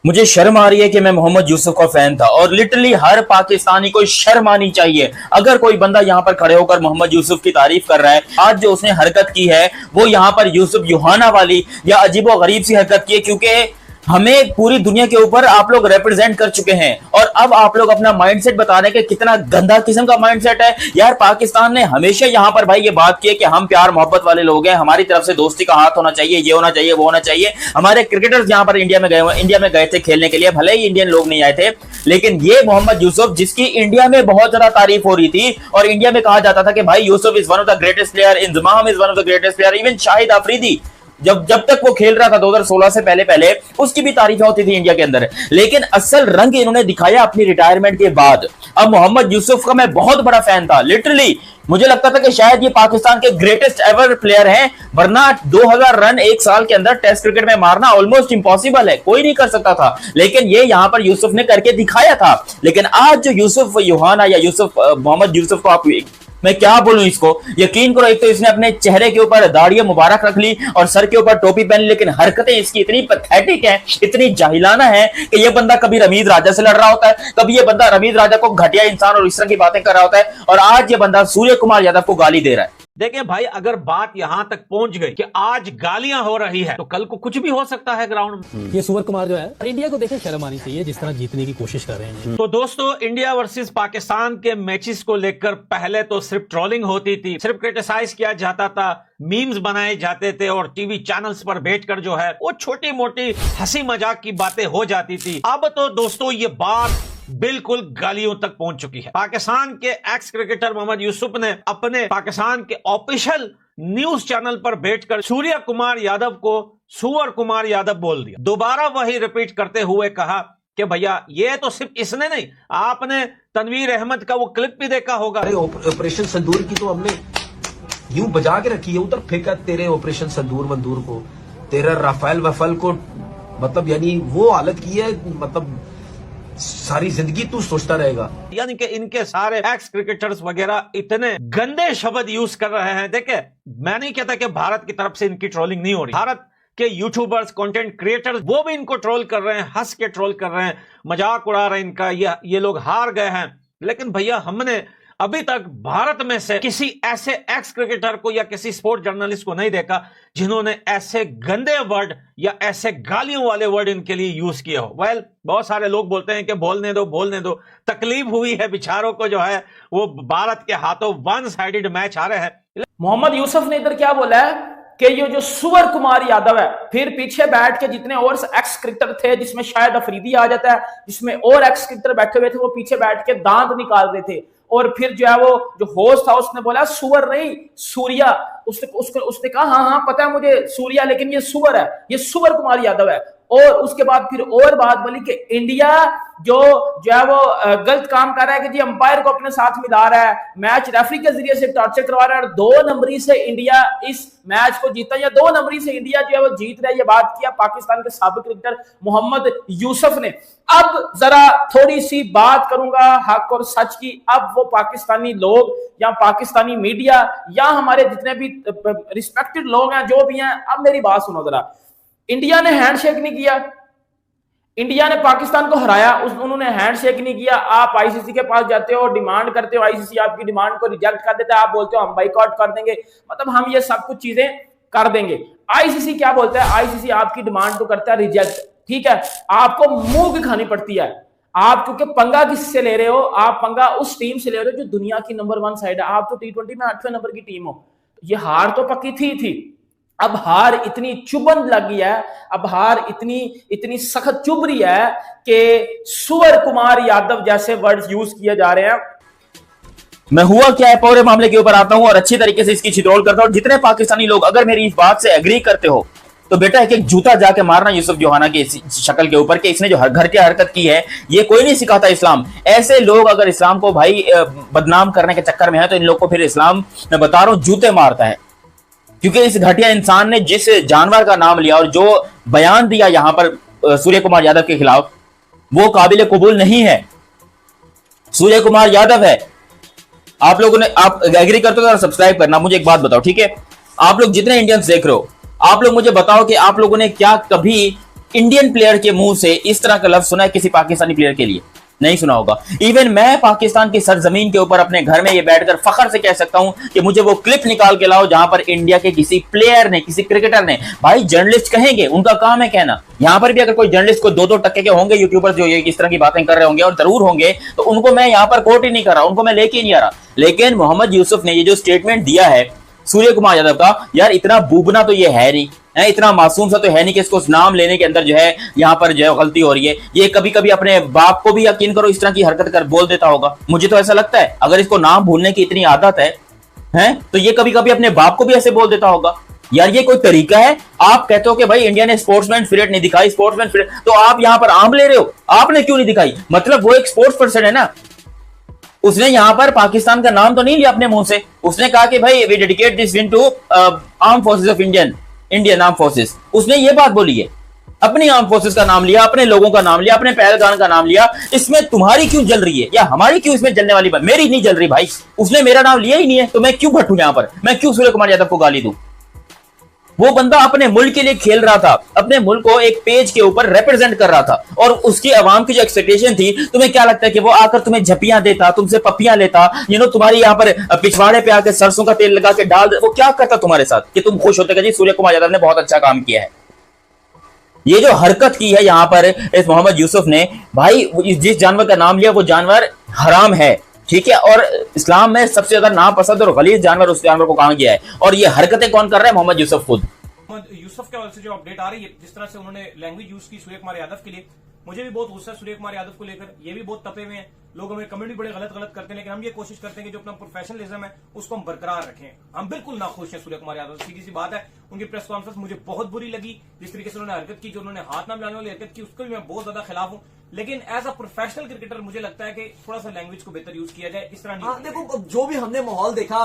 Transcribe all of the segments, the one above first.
मुझे शर्म आ रही है कि मैं मोहम्मद यूसुफ का फैन था और लिटरली हर पाकिस्तानी को शर्म आनी चाहिए अगर कोई बंदा यहां पर खड़े होकर मोहम्मद यूसुफ की तारीफ कर रहा है। आज जो उसने हरकत की है वो यहां पर यूसुफ यूहाना वाली या अजीबो गरीब सी हरकत की है, क्योंकि हमें पूरी दुनिया के ऊपर आप लोग रिप्रेजेंट कर चुके हैं और अब आप लोग अपना माइंडसेट बता रहे हैं कि कितना गंदा किस्म का माइंडसेट है। यार पाकिस्तान ने हमेशा यहां पर भाई ये बात की है कि हम प्यार मोहब्बत वाले लोग हैं, हमारी तरफ से दोस्ती का हाथ होना चाहिए, ये होना चाहिए, वो होना चाहिए। हमारे क्रिकेटर्स यहां पर इंडिया में गए थे खेलने के लिए, भले ही इंडियन लोग नहीं आए थे, लेकिन ये मोहम्मद यूसुफ जिसकी इंडिया में बहुत ज्यादा तारीफ हो रही थी और इंडिया में कहा जाता था कि भाई Yusuf is one of the greatest player, Inzamam is one of the greatest player, even Shahid Afridi जब तक वो खेल रहा था 2016 से पहले उसकी भी तारीफें होती थी इंडिया के अंदर। लेकिन असल रंग इन्होंने दिखाया अपनी रिटायरमेंट के बाद। अब मोहम्मद यूसुफ का मैं बहुत बड़ा फैन था, लिटरली मुझे लगता था कि शायद ये पाकिस्तान के ग्रेटेस्ट एवर प्लेयर हैं, वरना 2000 रन एक साल के अंदर टेस्ट क्रिकेट में मारना ऑलमोस्ट इंपॉसिबल है, कोई नहीं कर सकता था। लेकिन ये यहां पर यूसुफ ने करके दिखाया था। लेकिन आज जो यूसुफ यूहाना या मोहम्मद यूसुफ को आप, मैं क्या बोलूं इसको, यकीन करो, एक तो इसने अपने चेहरे के ऊपर दाढ़ी मुबारक रख ली और सर के ऊपर टोपी पहन ली, लेकिन हरकतें इसकी इतनी पैथेटिक हैं, इतनी जाहिलाना है कि यह बंदा कभी रमीज राजा से लड़ रहा होता है, कभी यह बंदा रमीज राजा को घटिया इंसान और इस तरह की बातें कर रहा होता है, और आज यह बंदा सूर्य कुमार यादव को गाली दे रहा है। देखिए भाई, अगर बात यहां तक पहुंच गई कि आज गालियां हो रही है तो कल को कुछ भी हो सकता है ग्राउंड में। ये सूर्य कुमार जो है, इंडिया को देखे शर्म आनी चाहिए जिस तरह जीतने की कोशिश कर रहे हैं। तो दोस्तों, इंडिया वर्सेस पाकिस्तान के मैचेस को लेकर पहले तो सिर्फ ट्रोलिंग होती थी, सिर्फ क्रिटिसाइज किया जाता था, मीम्स बनाए जाते थे और टीवी चैनल्स पर बैठकर जो है वो छोटी मोटी हंसी मजाक की बातें हो जाती थी। अब तो दोस्तों ये बात बिल्कुल गालियों तक पहुंच चुकी है। पाकिस्तान के एक्स क्रिकेटर मोहम्मद यूसुफ ने अपने पाकिस्तान के ऑफिशियल न्यूज चैनल पर बैठकर सूर्य कुमार यादव को सुअर कुमार यादव बोल दिया। दोबारा वही रिपीट करते हुए कहा कि भैया ये तो सिर्फ इसने नहीं, आपने तनवीर अहमद का वो क्लिप भी देखा होगा। ऑपरेशन संदूर की तो हमने यूं बजा के रखी है, उधर फेंका तेरे ऑपरेशन संदूर मंदूर को, तेरा राफेल वफेल को, मतलब यानी वो हालत की है, मतलब सारी जिंदगी तू सोचता रहेगा। यानी कि इनके सारे एक्स क्रिकेटर्स वगैरह इतने गंदे शब्द यूज कर रहे हैं। देखे, मैं नहीं कहता कि भारत की तरफ से इनकी ट्रोलिंग नहीं हो रही, भारत के यूट्यूबर्स, कंटेंट क्रिएटर्स वो भी इनको ट्रोल कर रहे हैं, हंस के ट्रोल कर रहे हैं, मजाक उड़ा रहे हैं इनका, ये लोग हार गए हैं। लेकिन भैया, हमने अभी तक भारत में से किसी ऐसे एक्स क्रिकेटर को या किसी स्पोर्ट जर्नलिस्ट को नहीं देखा जिन्होंने ऐसे गंदे वर्ड या ऐसे गालियों वाले वर्ड इनके लिए यूज किए हो। वेल, बहुत सारे लोग बोलते हैं कि बोलने दो, तकलीफ हुई है बेचारों को, जो है वो भारत के हाथों वन साइडेड मैच आ रहे हैं। मोहम्मद यूसुफ ने इधर क्या बोला है कि ये जो सुअर कुमार यादव है, फिर पीछे बैठ के जितने और एक्स क्रिकेटर थे, जिसमें शायद अफरीदी आ जाता है, जिसमें और एक्स क्रिकेटर बैठे हुए थे, वो पीछे बैठ के दांत निकाल रहे थे। और फिर जो है वो जो होस्ट था उसने बोला सुअर नहीं सूर्या, उसने कहा हाँ पता है मुझे सूर्या, लेकिन ये सुअर है, ये सुअर कुमार यादव है। और उसके बाद फिर और बात बोली कि इंडिया जो है वो गलत काम कर रहा है कि जी अंपायर को अपने साथ मिला रहा है, मैच रेफरी के जरिए से टॉर्चर करवा रहा है, और 2 नंबरी से इंडिया इस मैच को जीता, या 2 नंबरी से इंडिया जो है वो जीत रहा है। ये बात किया पाकिस्तान के साबिक क्रिकेटर मोहम्मद यूसुफ ने। अब जरा थोड़ी सी बात करूंगा हक और सच की। अब वो पाकिस्तानी लोग या पाकिस्तानी मीडिया या हमारे जितने भी रिस्पेक्टेड लोग हैं, जो भी हैं, अब मेरी बात सुनो जरा। इंडिया ने हैंडशेक नहीं किया, इंडिया ने पाकिस्तान को हराया, उन्होंने हैंडशेक नहीं किया। आप आईसीसी के पास जाते हो, डिमांड करते हो, आईसीसी आपकी डिमांड को रिजेक्ट कर देता है, आप बोलते हो हम बाइकआउट कर देंगे, मतलब हम ये सब कुछ चीजें कर देंगे। आईसीसी क्या बोलता है? आईसीसी आपकी डिमांड को करता है रिजेक्ट, ठीक है, आपको मुंह की खानी पड़ती है। आप क्योंकि पंगा किससे ले रहे हो? आप पंगा उस टीम से ले रहे हो जो दुनिया की नंबर 1 साइड है। आप तो T20 में 8वें नंबर की टीम हो। ये हार तो पक्की थी, अब हार इतनी चुभन लग गई है, अब हार इतनी सख्त चुभ रही है कि सुअर कुमार यादव जैसे वर्ड्स यूज किए जा रहे हैं। मैं हुआ क्या है पूरे मामले के ऊपर आता हूं और अच्छी तरीके से इसकी छितरोल करता हूं। जितने पाकिस्तानी लोग अगर मेरी इस बात से एग्री करते हो तो बेटा एक जूता जाके मारना यूसुफ यूहाना की शक्ल के ऊपर कि इसने जो घर की हरकत की है ये कोई नहीं सिखाता इस्लाम। ऐसे लोग अगर इस्लाम को भाई बदनाम करने के चक्कर में है तो इन लोग को फिर इस्लाम, मैं बता रहा हूं, जूते मारता है। क्योंकि इस घटिया इंसान ने जिस जानवर का नाम लिया और जो बयान दिया यहां पर सूर्य कुमार यादव के खिलाफ, वो काबिल कबूल नहीं है। सूर्य कुमार यादव है। आप लोगों ने, आप एग्री करते हो तो सब्सक्राइब करना। मुझे एक बात बताओ, ठीक है, आप लोग जितने इंडियंस देख रहे हो, आप लोग मुझे बताओ कि आप लोगों ने क्या कभी इंडियन प्लेयर के मुंह से इस तरह का लफ्ज सुना है किसी पाकिस्तानी प्लेयर के लिए? नहीं सुना होगा। इवन मैं पाकिस्तान की सरजमीन के ऊपर अपने घर में ये बैठकर फखर से कह सकता हूं कि मुझे वो क्लिप निकाल के लाओ जहां पर इंडिया के किसी प्लेयर ने, किसी क्रिकेटर ने, भाई जर्नलिस्ट कहेंगे, उनका काम है कहना। यहां पर भी अगर कोई जर्नलिस्ट को 2-2 टक्के के होंगे यूट्यूबर्स जो ये इस तरह की बातें कर रहे होंगे, और जरूर होंगे, तो उनको मैं यहां पर कोट ही नहीं कर रहा, उनको मैं लेके नहीं आ रहा। लेकिन मोहम्मद यूसुफ ने ये जो स्टेटमेंट दिया है सूर्य कुमार यादव का, यार इतना बूबना तो ये है नहीं, इतना मासूम सा तो है नहीं कि इसको नाम लेने के अंदर जो है यहां पर जो है गलती हो रही है। ये कभी कभी अपने बाप को भी यकीन करो इस तरह की हरकत कर बोल देता होगा। मुझे तो ऐसा लगता है अगर इसको नाम भूलने की इतनी आदत है तो ये कभी कभी अपने बाप को भी ऐसे बोल देता होगा। यार ये कोई तरीका है? आप कहते हो कि भाई इंडिया ने स्पोर्ट्समैन स्पिरिट नहीं दिखाई, स्पोर्ट्समैन स्पिरिट, तो आप यहां पर आम ले रहे हो, आपने क्यों नहीं दिखाई? मतलब वो एक स्पोर्ट्स पर्सन है ना, उसने यहां पर पाकिस्तान का नाम तो नहीं लिया अपने मुंह से। उसने कहा कि भाई we dedicate this win to arm forces of Indian arm forces. उसने ये बात बोली है, अपनी आर्म फोर्सेस का नाम लिया, अपने लोगों का नाम लिया, अपने पहलगाम का नाम लिया। इसमें तुम्हारी क्यों जल रही है या हमारी क्यों इसमें जलने वाली बात? मेरी नहीं जल रही भाई, उसने मेरा नाम लिया ही नहीं है, तो मैं क्यों भट्टू यहां पर? मैं क्यों सूर्य कुमार यादव को गाली दूं? वो बंदा अपने मुल्क के लिए खेल रहा था, अपने मुल्क को एक पेज के ऊपर रिप्रेजेंट कर रहा था, और उसकी आवाम की जो एक्सपेक्टेशन थी, तुम्हें क्या लगता है कि वो आकर तुम्हें झपियां देता, तुमसे पपियां लेता, तुम्हारी यहां पर पिछवाड़े पे आकर सरसों का तेल लगा के डाल दे, वो क्या करता तुम्हारे साथ कि तुम खुश होते कि जी सूर्य कुमार यादव ने बहुत अच्छा काम किया है? ये जो हरकत की है यहां पर इस मोहम्मद यूसुफ ने, भाई जिस जानवर का नाम लिया वो जानवर हराम है, ठीक है, और इस्लाम में सबसे ज्यादा नापसंद और गलीज जानवर उस जानवर को कहा गया है, और ये हरकतें कौन कर रहा है? मोहम्मद यूसुफ खुद। मोहम्मद यूसुफ के हवाले से जो अपडेट आ रही है, जिस तरह से उन्होंने लैंग्वेज यूज की सूर्य कुमार यादव के लिए, मुझे भी बहुत गुस्सा है सूर्य कुमार यादव को लेकर। ये भी बहुत तपे हुए हैं, लोग हमें कमेंट भी बड़े गलत करते हैं, लेकिन हम ये कोशिश करते हैं कि जो अपना प्रोफेशनलिज्म है उसको हम बरकरार रखें। हम बिल्कुल नाखुश हैं सूर्य कुमार यादव, सीधी सी बात है। उनकी प्रेस कॉन्फ्रेंस मुझे बहुत बुरी लगी, जिस तरीके से उन्होंने हरकत की, जो उन्होंने हाथ ना मिलाने वाली हरकत की, उसको भी मैं बहुत ज्यादा खिलाफ हूं। लेकिन एज अ प्रोफेशनल क्रिकेटर मुझे लगता है कि थोड़ा सा लैंग्वेज को बेहतर यूज किया जाए, इस तरह नहीं। देखो जो भी हमने माहौल देखा,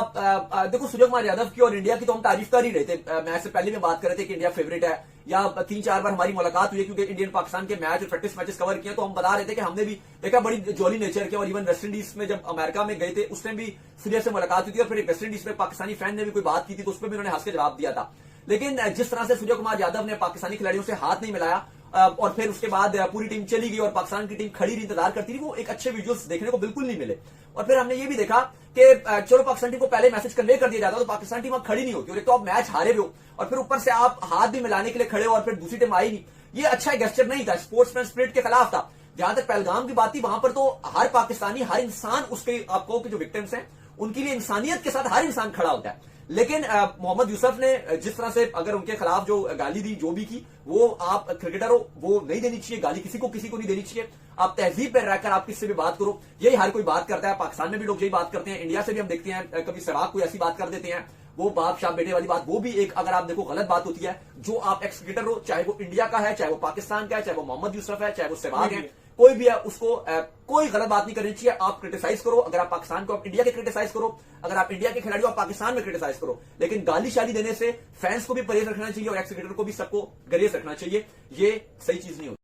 देखो सूर्य कुमार यादव की और इंडिया की तो हम तारीफ कर ही रहे थे। मैच से पहले भी बात कर रहे थे कि इंडिया फेवरेट है, या 3-4 बार हमारी मुलाकात हुई है क्योंकि इंडियन पाकिस्तान के मैच और प्रैक्टिस मैचेस कवर किए, तो हम बता रहे थे कि हमने भी देखा बड़ी जॉली नेचर के। और इवन वेस्ट इंडीज में जब अमेरिका में गए थे उसमें भी सूर्य से मुलाकात हुई थी, और फिर वेस्ट इंडीज में पाकिस्तानी फैन ने भी कोई बात की थी तो उस पर भी उन्होंने हंस के जवाब दिया था। लेकिन जिस तरह से सूर्य कुमार यादव ने पाकिस्तानी खिलाड़ियों से हाथ नहीं मिलाया, और फिर उसके बाद पूरी टीम चली गई और पाकिस्तान की टीम खड़ी रही, इंतजार करती रही, वो एक अच्छे विजुअल्स देखने को बिल्कुल नहीं मिले। और फिर हमने ये भी देखा कि चलो पाकिस्तान टीम को पहले मैसेज कन्वे कर दिया जाता तो पाकिस्तान टीम खड़ी नहीं होती, और एक तो आप मैच हारे हुए हो और फिर ऊपर से आप हाथ भी मिलाने के लिए खड़े हो और फिर दूसरी टीम आई नहीं। ये अच्छा गेस्चर नहीं था, स्पोर्ट्समैन स्पिरिट के खिलाफ था। जहां तक पहलगाम की बात थी, वहां पर तो हर पाकिस्तानी, हर इंसान, उसके आपको जो विक्टिम्स हैं उनके लिए इंसानियत के साथ हर इंसान खड़ा होता है। लेकिन मोहम्मद यूसुफ ने जिस तरह से अगर उनके खिलाफ जो गाली दी, जो भी की, वो आप क्रिकेटर हो, वो नहीं देनी चाहिए गाली, किसी को नहीं देनी चाहिए। आप तहजीब पर रहकर आप किससे भी बात करो, यही हर कोई बात करता है। पाकिस्तान में भी लोग यही बात करते हैं, इंडिया से भी हम देखते हैं कभी सहवाग कोई ऐसी बात कर देते हैं, वो बाप शाप बेटे वाली बात, वो भी एक अगर आप देखो गलत बात होती है। जो आप एक्स क्रिकेटर हो, चाहे वो इंडिया का है, चाहे वो पाकिस्तान का है, चाहे वो मोहम्मद यूसुफ है, चाहे वो सहवाग है, कोई भी है, उसको कोई गलत बात नहीं करनी चाहिए। आप क्रिटिसाइज करो, अगर आप पाकिस्तान को आप इंडिया के क्रिटिसाइज करो, अगर आप इंडिया के खिलाड़ी हो आप पाकिस्तान में क्रिटिसाइज करो, लेकिन गाली शाली देने से फैंस को भी परहेज रखना चाहिए और एक्स क्रिकेटर को भी सबको गरेज रखना चाहिए। ये सही चीज नहीं होती।